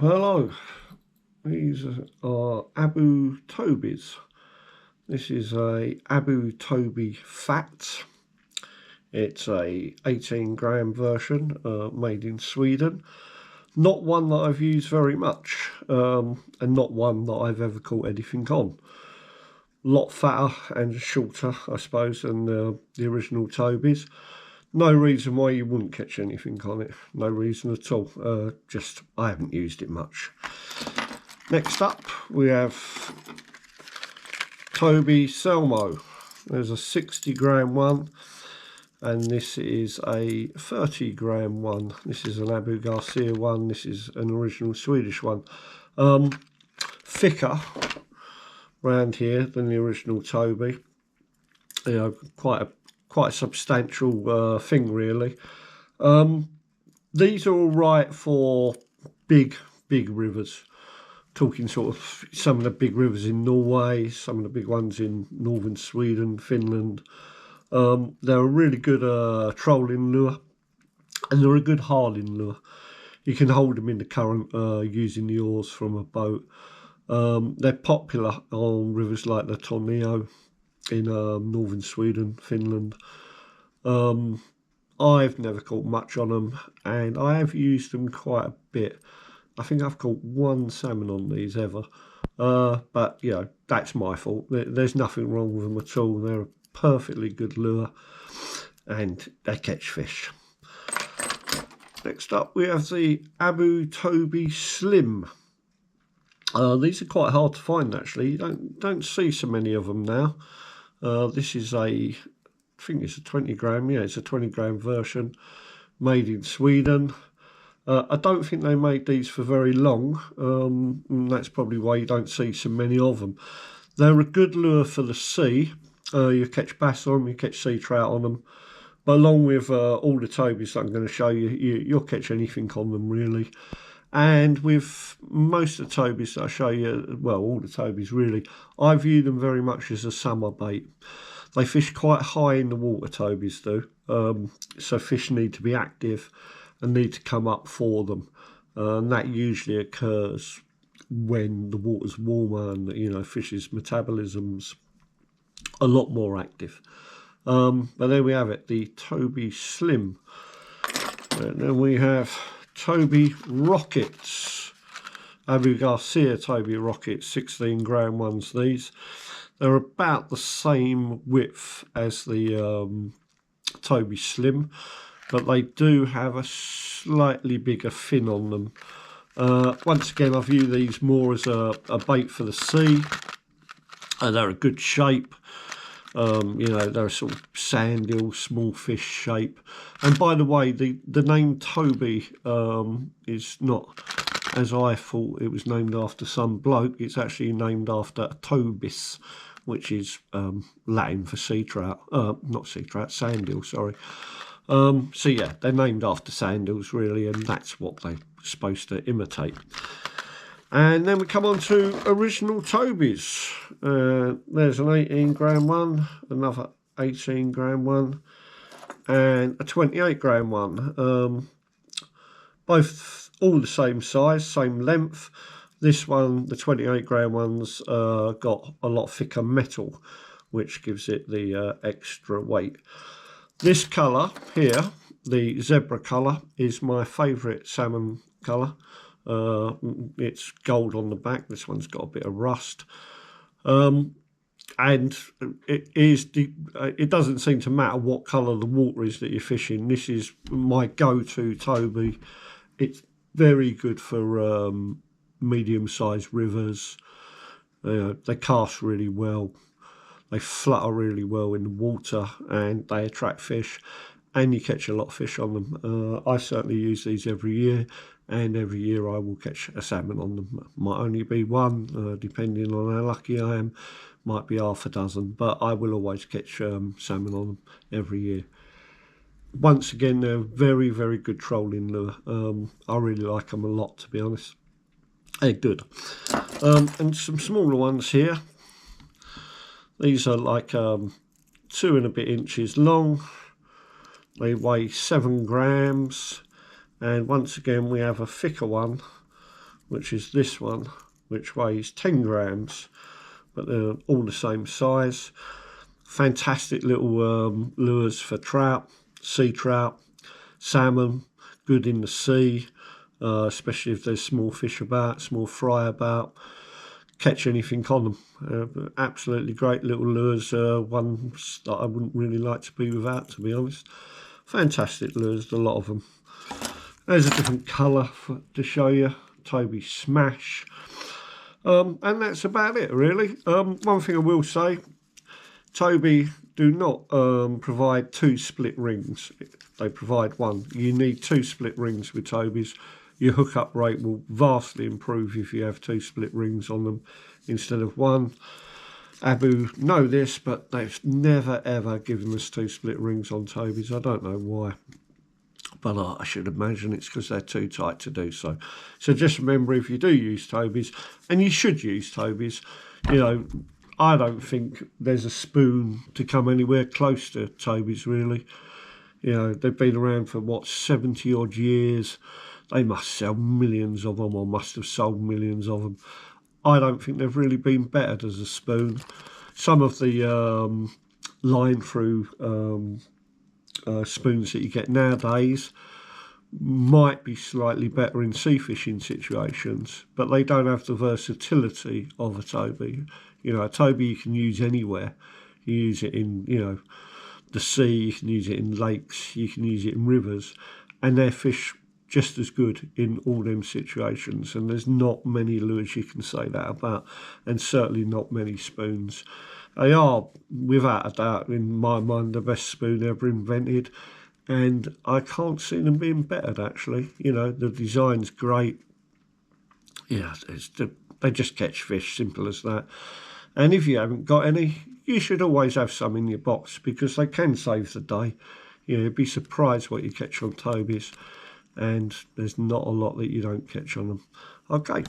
Hello, these are Abu Tobys. This is a Abu Toby Fat. It's a 18 gram version made in Sweden. Not one that I've used very much, and not one that I've ever caught anything on. Lot fatter and shorter, I suppose, than the original Tobys. No reason why you wouldn't catch anything on it. No reason at all. Just I haven't used it much. Next up, we have Toby Salmo. There's a 60 gram one, and this is a 30 gram one. This is an Abu Garcia one. This is an original Swedish one. Thicker round here than the original Toby. You know, quite a substantial thing, really. These are all right for big rivers. Talking sort of some of the big rivers in Norway, some of the big ones in northern Sweden, Finland. They're a really good trolling lure, and they're a good harding lure. You can hold them in the current using the oars from a boat. They're popular on rivers like the Torneo in northern Sweden, Finland. I've never caught much on them, and I have used them quite a bit. I think I've caught one salmon on these ever, but you know, that's my fault. There's nothing wrong with them at all. They're a perfectly good lure, and they catch fish. Next up, we have the Abu Toby Slim. These are quite hard to find, actually. You don't see so many of them now. This is I think it's a 20 gram. Yeah, it's a 20 gram version, made in Sweden. I don't think they made these for very long, and that's probably why you don't see so many of them. They're a good lure for the sea. You catch bass on them, you catch sea trout on them, but along with all the Tobies that I'm going to show you, you'll catch anything on them, really. And with most of the Tobies that I show you, well, all the Tobies really, I view them very much as a summer bait. They fish quite high in the water, Tobies do, so fish need to be active and need to come up for them, and that usually occurs when the water's warmer and, you know, fish's metabolism's a lot more active. But there we have it, the Toby Slim. And then we have Toby Rockets, Abu Garcia Toby Rockets, 16 gram ones. These, they're about the same width as the Toby Slim, but they do have a slightly bigger fin on them. Once again, I view these more as a bait for the sea. They're a good shape. You know, they're a sort of sand eel, small fish shape. And by the way, the name Toby is not, as I thought, it was named after some bloke. It's actually named after a tobis, which is Latin for sea trout. Not sea trout, sand eel, sorry. So yeah, they're named after sand eels, really, and that's what they're supposed to imitate. And then we come on to original Tobies. There's an 18 gram one, another 18 gram one, and a 28 gram one. Both all the same size, same length. This one, the 28 gram one's got a lot thicker metal, which gives it the extra weight. This colour here, the zebra colour, is my favourite salmon colour. It's gold on the back. This one's got a bit of rust, and it doesn't seem to matter what colour the water is that you're fishing. This is my go-to Toby. It's very good for medium-sized rivers. They cast really well. They flutter really well in the water, and they attract fish, and you catch a lot of fish on them. I certainly use these every year, and every year I will catch a salmon on them. Might only be one, depending on how lucky I am. Might be half a dozen, but I will always catch salmon on them every year. Once again, they're very, very good trolling lure. I really like them a lot, to be honest. They're good. And some smaller ones here. These are like 2 and a bit inches long. They weigh 7 grams. And once again, we have a thicker one, which is this one, which weighs 10 grams, but they're all the same size. Fantastic little lures for trout, sea trout, salmon, good in the sea, especially if there's small fish about, small fry about. Catch anything on them. Absolutely great little lures, ones that I wouldn't really like to be without, to be honest. Fantastic lures, a lot of them. There's a different colour to show you, Toby Smash. And that's about it, really. One thing I will say, Toby do not provide 2 split rings. They provide one. You need 2 split rings with Toby's. Your hookup rate will vastly improve if you have 2 split rings on them instead of 1. Abu know this, but they've never ever given us 2 split rings on Toby's. I don't know why, but I should imagine it's because they're too tight to do so. So just remember, if you do use Toby's, and you should use Toby's, you know, I don't think there's a spoon to come anywhere close to Toby's, really. You know, they've been around for, what, 70 odd years. They must sell millions of them, or must have sold millions of them. I don't think they've really been bettered as a spoon. Some of the line through spoons that you get nowadays might be slightly better in sea fishing situations, but they don't have the versatility of a Toby. You know, a Toby you can use anywhere. You use it in, you know, the sea, you can use it in lakes, you can use it in rivers, and they're fish just as good in all them situations. And there's not many lures you can say that about, and certainly not many spoons. They are, without a doubt, in my mind, the best spoon ever invented, and I can't see them being bettered, actually. You know, the design's great. Yeah, they just catch fish, simple as that. And if you haven't got any, you should always have some in your box, because they can save the day. You know, you'd be surprised what you catch on Toby's, and there's not a lot that you don't catch on them. Okay.